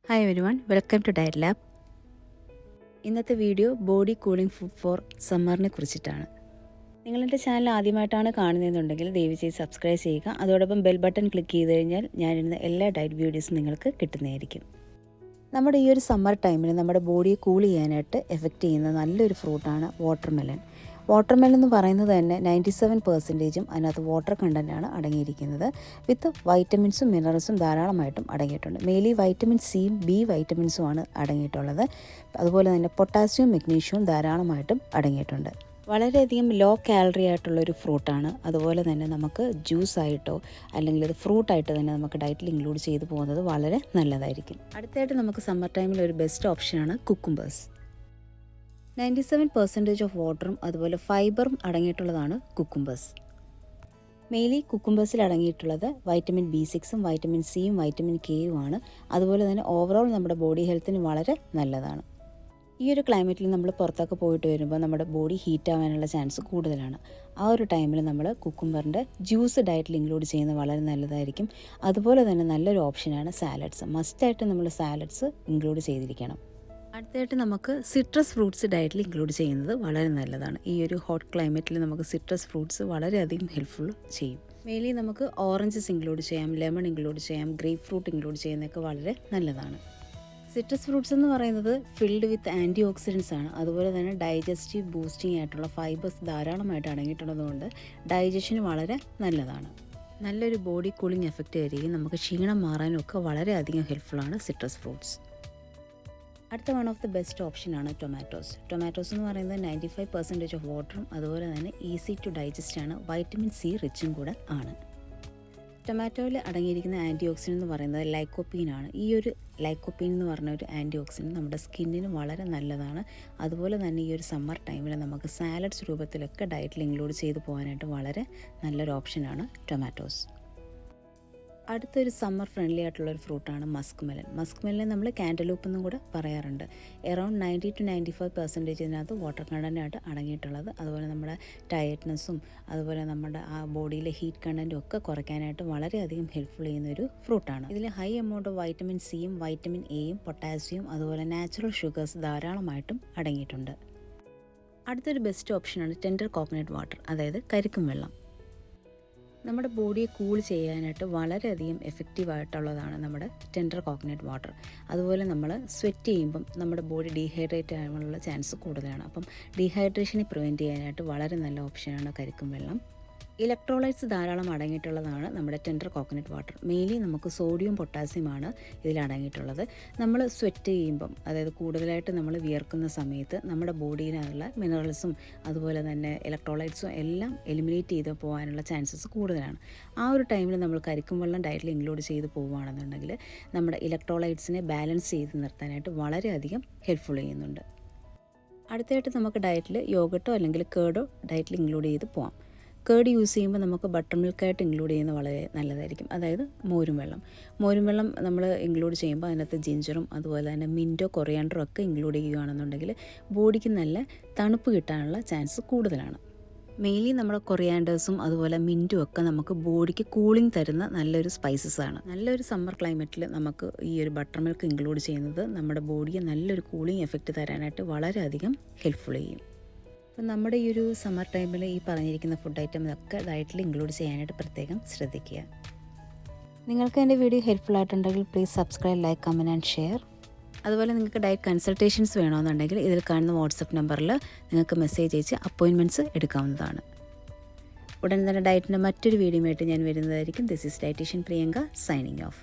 Hi everyone, welcome to Diet Lab. ഇന്നത്തെ video body cooling food for സമ്മറിനെ കുറിച്ചിട്ടാണ്. നിങ്ങളെൻ്റെ ചാനൽ ആദ്യമായിട്ടാണ് കാണുന്നതെന്നുണ്ടെങ്കിൽ ദയവ് ചെയ്ത് സബ്സ്ക്രൈബ് ചെയ്യുക. അതോടൊപ്പം ബെൽ ബട്ടൺ ക്ലിക്ക് ചെയ്ത് കഴിഞ്ഞാൽ ഞാനിടുന്ന എല്ലാ ഡയറ്റ് വീഡിയോസും നിങ്ങൾക്ക് കിട്ടുന്നതായിരിക്കും. നമ്മുടെ ഈ ഒരു സമ്മർ ടൈമിൽ നമ്മുടെ ബോഡിയെ കൂൾ ചെയ്യാനായിട്ട് എഫക്റ്റ് ചെയ്യുന്ന നല്ലൊരു ഫ്രൂട്ടാണ് വാട്ടർമെലൺ. വാട്ടർമെലൺ എന്ന് പറയുന്നത് തന്നെ 97% അതിനകത്ത് വാട്ടർ കണ്ടൻറ്റാണ് അടങ്ങിയിരിക്കുന്നത്. വിത്ത് വൈറ്റമിൻസും മിനറൽസും ധാരാളമായിട്ടും അടങ്ങിയിട്ടുണ്ട്. മെയിൻലി വൈറ്റമിൻ സിയും ബി വൈറ്റമിൻസുമാണ് അടങ്ങിയിട്ടുള്ളത്. അതുപോലെ തന്നെ പൊട്ടാസ്യവും മഗ്നീഷ്യവും ധാരാളമായിട്ടും അടങ്ങിയിട്ടുണ്ട്. വളരെയധികം ലോ കാലറി ആയിട്ടുള്ളൊരു ഫ്രൂട്ടാണ്. അതുപോലെ തന്നെ നമുക്ക് ജ്യൂസായിട്ടോ അല്ലെങ്കിൽ ഇത് ഫ്രൂട്ടായിട്ട് തന്നെ നമുക്ക് ഡയറ്റിൽ ഇൻക്ലൂഡ് ചെയ്ത് പോകുന്നത് വളരെ നല്ലതായിരിക്കും. അടുത്തായിട്ട് നമുക്ക് സമ്മർ ടൈമിൽ ഒരു ബെസ്റ്റ് ഓപ്ഷനാണ് കുക്കുംബേഴ്സ്. 97% ഓഫ് വാട്ടറും അതുപോലെ ഫൈബറും അടങ്ങിയിട്ടുള്ളതാണ് കുക്കുംബേഴ്സ്. മെയിൻലി കുക്കുംബേഴ്സിൽ അടങ്ങിയിട്ടുള്ളത് വൈറ്റമിൻ B6ഉം വൈറ്റമിൻ സിയും വൈറ്റമിൻ കെയും ആണ്. അതുപോലെ തന്നെ ഓവറോൾ നമ്മുടെ ബോഡി ഹെൽത്തിന് വളരെ നല്ലതാണ്. ഈ ഒരു ക്ലൈമറ്റിൽ നമ്മൾ പുറത്തൊക്കെ പോയിട്ട് വരുമ്പോൾ നമ്മുടെ ബോഡി ഹീറ്റ് ആവാനുള്ള ചാൻസ് കൂടുതലാണ്. ആ ഒരു ടൈമിൽ നമ്മൾ കുക്കുംബറിൻ്റെ ജ്യൂസ് ഡയറ്റിൽ ഇൻക്ലൂഡ് ചെയ്യുന്നത് വളരെ നല്ലതായിരിക്കും. അതുപോലെ തന്നെ നല്ലൊരു ഓപ്ഷനാണ് സാലഡ്സ്. മസ്റ്റായിട്ട് നമ്മൾ സാലഡ്സ് ഇൻക്ലൂഡ് ചെയ്തിരിക്കണം. അടുത്തായിട്ട് നമുക്ക് സിട്രസ് ഫ്രൂട്ട്സ് ഡയറ്റിൽ ഇൻക്ലൂഡ് ചെയ്യുന്നത് വളരെ നല്ലതാണ്. ഈ ഒരു ഹോട്ട് ക്ലൈമറ്റിൽ നമുക്ക് സിട്രസ് ഫ്രൂട്ട്സ് വളരെയധികം ഹെൽപ്ഫുൾ ചെയ്യും. മെയിൻലി നമുക്ക് ഓറഞ്ചസ് ഇൻക്ലൂഡ് ചെയ്യാം, ലെമൺ ഇൻക്ലൂഡ് ചെയ്യാം, ഗ്രേപ്പ് ഫ്രൂട്ട് ഇൻക്ലൂഡ് ചെയ്യുന്നതൊക്കെ വളരെ നല്ലതാണ്. സിട്രസ് ഫ്രൂട്ട്സ് എന്ന് പറയുന്നത് ഫിൽഡ് വിത്ത് ആൻറ്റി ഓക്സിഡൻസ് ആണ്. അതുപോലെ തന്നെ ഡൈജസ്റ്റീവ് ബൂസ്റ്റിംഗ് ആയിട്ടുള്ള ഫൈബേഴ്സ് ധാരാളമായിട്ട് അടങ്ങിയിട്ടുള്ളതുകൊണ്ട് ഡൈജഷന് വളരെ നല്ലതാണ്. നല്ലൊരു ബോഡി കൂളിംഗ് എഫക്റ്റ് ആയിരിക്കും. നമുക്ക് ക്ഷീണം മാറാനും ഒക്കെ വളരെയധികം ഹെൽപ്ഫുള്ളാണ് സിട്രസ് ഫ്രൂട്ട്സ്. അടുത്ത വൺ ഓഫ് ദി ബെസ്റ്റ് ഓപ്ഷനാണ് ടൊമാറ്റോസ്. ടൊമാറ്റോസ് എന്ന് പറയുന്നത് 95% ഓഫ് വാട്ടറും അതുപോലെ തന്നെ ഈസി ടു ഡൈജസ്റ്റ് ആണ്. വൈറ്റമിൻ സി റിച്ചും കൂടെ ആണ്. ടൊമാറ്റോയിൽ അടങ്ങിയിരിക്കുന്ന ആൻറ്റി ഓക്സിഡൻ്റ് എന്ന് പറയുന്നത് ലൈക്കോപ്പീൻ ആണ്. ഈ ഒരു ലൈക്കോപ്പീൻ എന്ന് പറഞ്ഞ ഒരു ആൻറ്റി ഓക്സിഡൻറ്റ് നമ്മുടെ സ്കിന്നിന് വളരെ നല്ലതാണ്. അതുപോലെ തന്നെ ഈ ഒരു സമ്മർ ടൈമിൽ നമുക്ക് സാലഡ്സ് രൂപത്തിലൊക്കെ ഡയറ്റിൽ ഇൻക്ലൂഡ് ചെയ്ത് പോകാനായിട്ട് വളരെ നല്ലൊരു ഓപ്ഷനാണ് ടൊമാറ്റോസ്. അടുത്തൊരു സമ്മർ ഫ്രണ്ട്ലി ആയിട്ടുള്ളൊരു ഫ്രൂട്ടാണ് മസ്ക് മെലൻ. മസ്ക് മെലൻ നമ്മൾ കാൻറ്റലൂപ്പ് എന്നും കൂടെ പറയാറുണ്ട്. എറൗണ്ട് 90 to 95% ഇതിനകത്ത് വാട്ടർ കണ്ടൻറ്റായിട്ട് അടങ്ങിയിട്ടുള്ളത്. അതുപോലെ നമ്മുടെ ടയർഡ്നെസ്സും അതുപോലെ നമ്മുടെ ആ ബോഡിയിലെ ഹീറ്റ് കണ്ടൻറ്റും ഒക്കെ കുറയ്ക്കാനായിട്ട് വളരെയധികം ഹെൽപ്ഫുൾ ചെയ്യുന്നൊരു ഫ്രൂട്ടാണ്. ഇതിൽ ഹൈ എമൗണ്ട് ഓഫ് വൈറ്റമിൻ സിയും വൈറ്റമിൻ എയും പൊട്ടാസ്യവും അതുപോലെ നാച്ചുറൽ ഷുഗേഴ്സ് ധാരാളമായിട്ടും അടങ്ങിയിട്ടുണ്ട്. അടുത്തൊരു ബെസ്റ്റ് ഓപ്ഷനാണ് ടെൻഡർ കോക്കനട്ട് വാട്ടർ, അതായത് കരിക്കും വെള്ളം. നമ്മുടെ ബോഡിയെ കൂൾ ചെയ്യാനായിട്ട് വളരെയധികം എഫക്റ്റീവായിട്ടുള്ളതാണ് നമ്മുടെ ടെൻഡർ കോക്കനട്ട് വാട്ടർ. അതുപോലെ നമ്മൾ സ്വെറ്റ് ചെയ്യുമ്പം നമ്മുടെ ബോഡി ഡീഹൈഡ്രേറ്റ് ആകാനുള്ള ചാൻസ് കൂടുതലാണ്. അപ്പം ഡീഹൈഡ്രേഷനെ പ്രിവെൻറ്റ് ചെയ്യാനായിട്ട് വളരെ നല്ല ഓപ്ഷനാണ് കരിക്കും വെള്ളം. ഇലക്ട്രോലൈറ്റ്സ് ധാരാളം അടങ്ങിയിട്ടുള്ളതാണ് നമ്മുടെ ടെൻഡർ കോക്കനട്ട് വാട്ടർ. മെയിൻലി നമുക്ക് സോഡിയം പൊട്ടാസ്യമാണ് ഇതിൽ അടങ്ങിയിട്ടുള്ളത്. നമ്മൾ സ്വെറ്റ് ചെയ്യുമ്പം, അതായത് കൂടുതലായിട്ട് നമ്മൾ വിയർക്കുന്ന സമയത്ത് നമ്മുടെ ബോഡിയിലുള്ള മിനറൽസും അതുപോലെ തന്നെ ഇലക്ട്രോലൈറ്റ്സും എല്ലാം എലിമിനേറ്റ് ചെയ്ത് പോകാനുള്ള ചാൻസസ് കൂടുതലാണ്. ആ ഒരു ടൈമിൽ നമ്മൾ കരിക്കും വെള്ളം ഡയറ്റിൽ ഇൻക്ലൂഡ് ചെയ്ത് പോവുകയാണെന്നുണ്ടെങ്കിൽ നമ്മുടെ ഇലക്ട്രോലൈറ്റ്സിനെ ബാലൻസ് ചെയ്ത് നിർത്താനായിട്ട് വളരെയധികം ഹെൽപ്ഫുൾ ചെയ്യുന്നുണ്ട്. അടുത്തായിട്ട് നമുക്ക് ഡയറ്റിൽ യോഗട്ടോ അല്ലെങ്കിൽ കേർഡോ ഡയറ്റിൽ ഇൻക്ലൂഡ് ചെയ്ത് പോകാം. കേർഡ് യൂസ് ചെയ്യുമ്പോൾ നമുക്ക് ബട്ടർ മിൽക്കായിട്ട് ഇൻക്ലൂഡ് ചെയ്യുന്നത് വളരെ നല്ലതായിരിക്കും. അതായത് മോരും വെള്ളം നമ്മൾ ഇൻക്ലൂഡ് ചെയ്യുമ്പോൾ അതിനകത്ത് ജിഞ്ചറും അതുപോലെ തന്നെ മിൻറ്റോ കൊറിയാണ്ടറോ ഒക്കെ ഇൻക്ലൂഡ് ചെയ്യുകയാണെന്നുണ്ടെങ്കിൽ ബോഡിക്ക് നല്ല തണുപ്പ് കിട്ടാനുള്ള ചാൻസ് കൂടുതലാണ്. മെയിൻലി നമ്മുടെ കൊറിയാൻഡേഴ്സും അതുപോലെ മിൻറ്റും ഒക്കെ നമുക്ക് ബോഡിക്ക് കൂളിംഗ് തരുന്ന നല്ലൊരു സ്പൈസസ് ആണ്. നല്ലൊരു സമ്മർ ക്ലൈമറ്റിൽ നമുക്ക് ഈ ഒരു ബട്ടർ മിൽക്ക് ഇൻക്ലൂഡ് ചെയ്യുന്നത് നമ്മുടെ ബോഡിയെ നല്ലൊരു കൂളിംഗ് എഫക്റ്റ് തരാനായിട്ട് വളരെയധികം ഹെൽപ്ഫുൾ ചെയ്യും. അപ്പം നമ്മുടെ ഈ ഒരു സമ്മർ ടൈമിൽ ഈ പറഞ്ഞിരിക്കുന്ന ഫുഡ് ഐറ്റംസൊക്കെ ഡയറ്റിൽ ഇൻക്ലൂഡ് ചെയ്യാനായിട്ട് പ്രത്യേകം ശ്രദ്ധിക്കുക. നിങ്ങൾക്ക് എൻ്റെ വീഡിയോ ഹെൽപ്ഫുൾ ആയിട്ടുണ്ടെങ്കിൽ please subscribe, like, comment and share. അതുപോലെ നിങ്ങൾക്ക് ഡയറ്റ് കൺസൾട്ടേഷൻസ് വേണമെന്നുണ്ടെങ്കിൽ ഇതിൽ കാണുന്ന വാട്സപ്പ് നമ്പറിൽ നിങ്ങൾക്ക് മെസ്സേജ് അയച്ച് അപ്പോയിൻമെൻറ്റ്സ് എടുക്കാവുന്നതാണ്. ഉടൻ തന്നെ ഡയറ്റിൻ്റെ മറ്റൊരു വീഡിയോയുമായിട്ട് ഞാൻ വരുന്നതായിരിക്കും. This is dietitian Priyanka signing of.